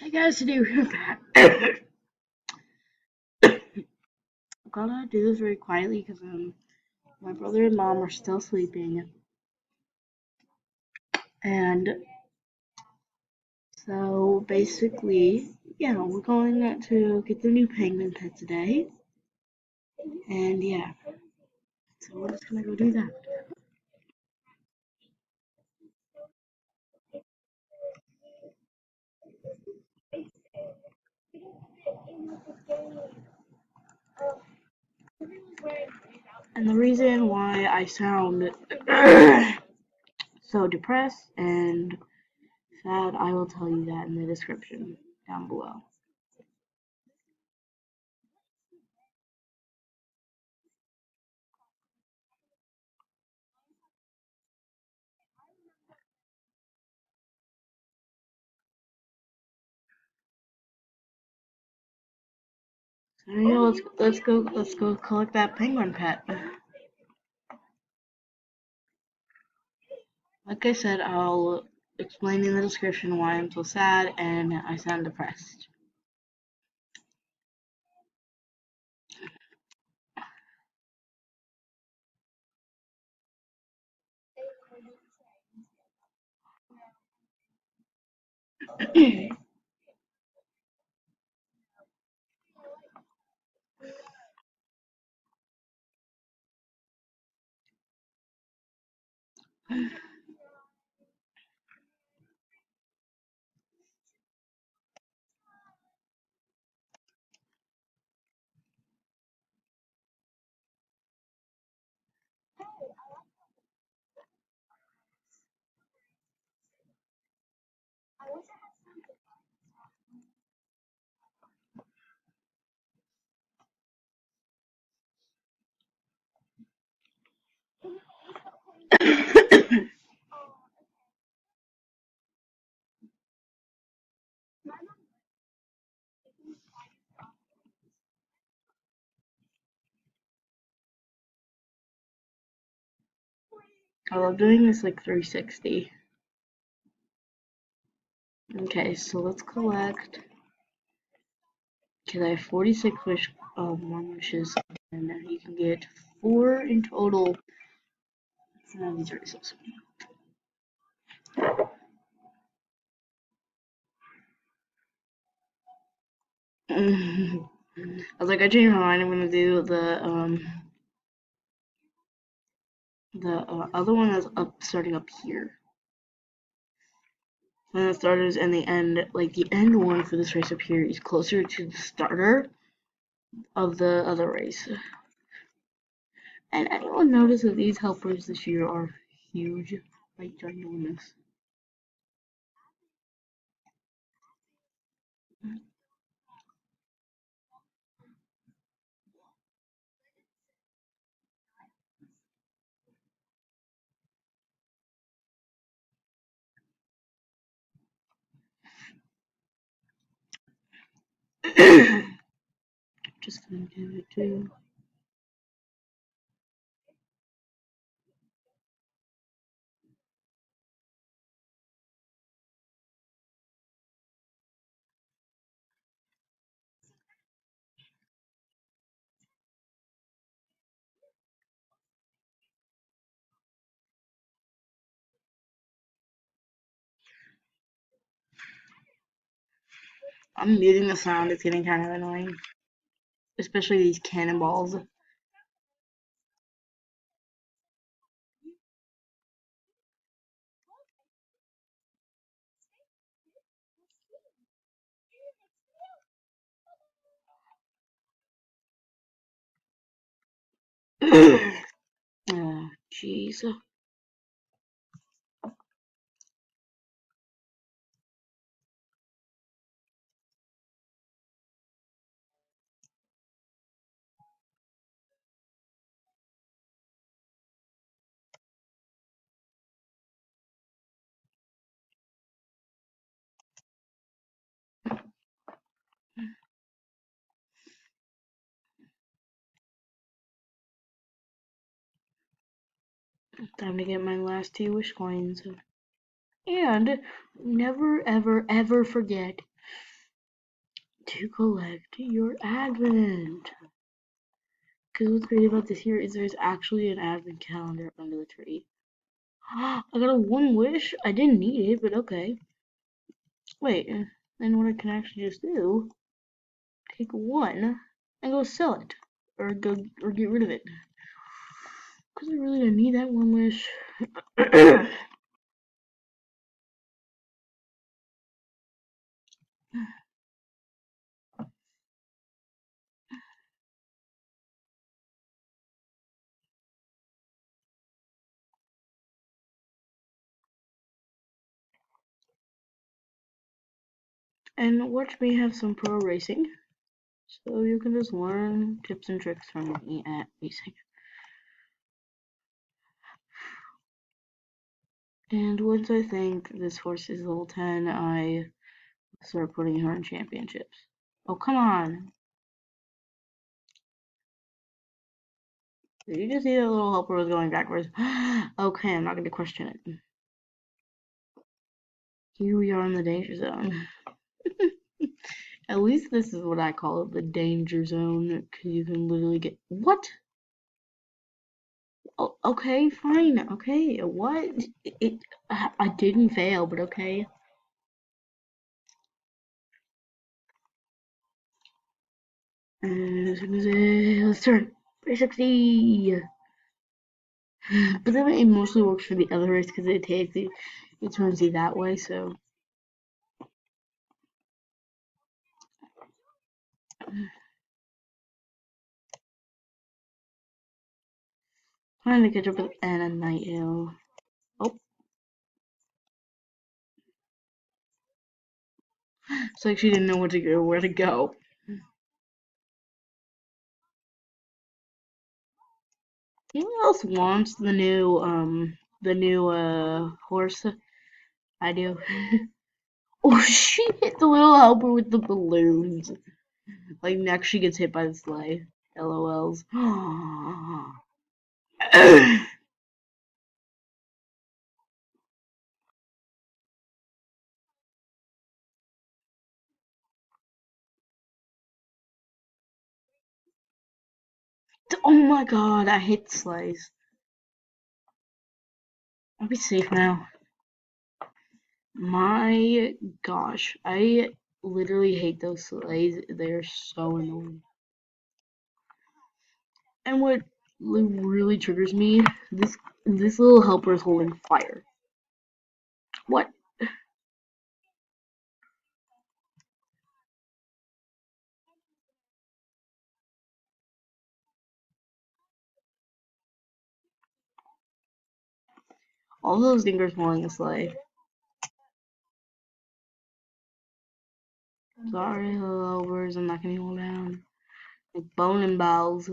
Hey guys, today we're back. I'm gonna do this very quietly because my brother and mom are still sleeping, and so basically, yeah, we're going to get the new penguin pet today, and yeah, so we're just gonna go do that. And the reason why I sound so depressed and sad, I will tell you that in the description down below. So yeah, let's go collect that penguin pet. Like I said, I'll explain in the description why I'm so sad and I sound depressed. I love doing this like 360. Okay, so let's collect. Okay, I have 46 more wishes, and you can get 4 in total. These races. I was like, I changed my mind. I'm gonna do the other one that's up, starting up here. And the starters and the end, like the end one for this race up here is closer to the starter of the other race. And anyone notice that these helpers this year are huge, like ginormous? Just gonna do it too. I'm muting the sound, it's getting kind of annoying. Especially these cannonballs. Oh, jeez. Time to get my last 2 wish coins. And never, ever, ever forget to collect your advent. Because what's great about this here is there's actually an advent calendar under the tree. I got a one wish. I didn't need it, but okay. Wait, then what I can actually just do, take one and go sell it. Or get rid of it. Because I really don't need that one wish. And watch me have some pro racing. So you can just learn tips and tricks from me at racing. And once I think this horse is level 10, I start putting her in championships. Oh, come on. Did you just see that little helper was going backwards? Okay, I'm not going to question it. Here we are in the danger zone. At least this is what I call it, the danger zone, because you can literally get... What? Oh, okay, fine. Okay, what? I didn't fail, but okay. Let's turn. 360! But then it mostly works for the other race because it turns you that way, so. Trying to catch up with Anna Nightingale. Oh, it's like she didn't know where to go. You know what else wants the new horse? I do. Oh, she hit the little helper with the balloons. Like next she gets hit by the sleigh. LOLs. Oh my god, I hate sleighs. I'll be safe now. My gosh, I literally hate those sleighs. They're so annoying. And what really triggers me, this little helper is holding fire. What? All those dingers pulling a sleigh. Sorry, little helpers, I'm not gonna hold down. Like bone and bowels.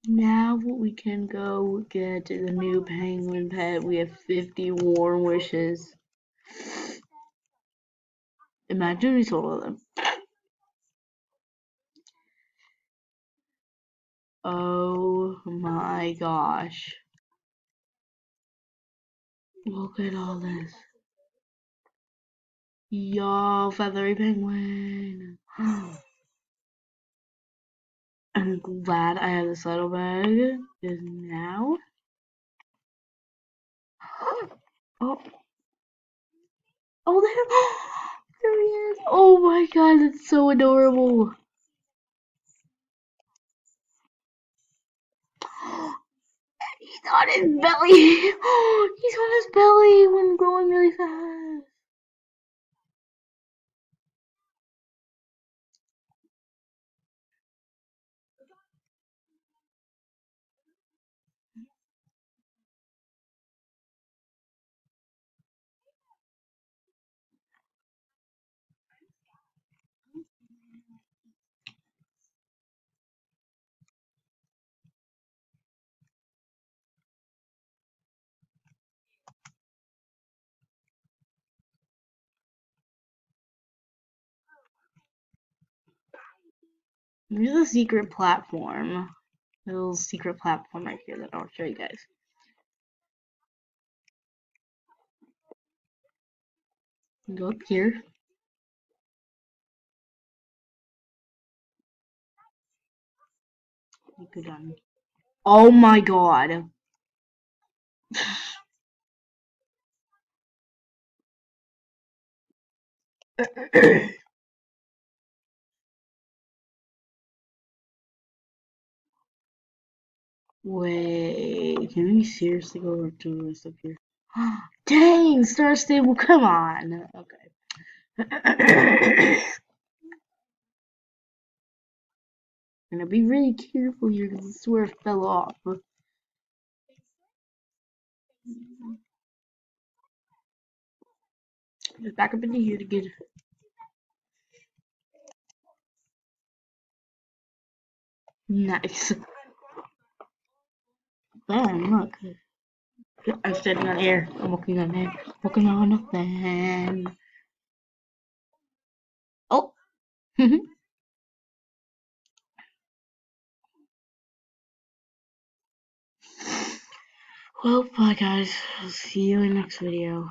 Now we can go get the new penguin pet. We have 50 warm wishes. Imagine we sold all of them. Oh my gosh. Look at all this. Yo, feathery penguin. I'm glad I have the saddlebag. Because now. Oh, oh, there he is. Oh my god, it's so adorable. He's on his belly. He's on his belly when growing really fast. Here's a secret platform. A little secret platform right here that I'll show you guys. Go up here. Go down. Oh my god. Wait, can we seriously go up to this up here? Dang, Star Stable, come on. Okay. Gonna be really careful here because I swear it fell off. Just back up into here to get. Nice. Bam, look. I'm standing on air. I'm walking on air. Walking on a fan. Oh. Well, bye guys. I'll see you in the next video.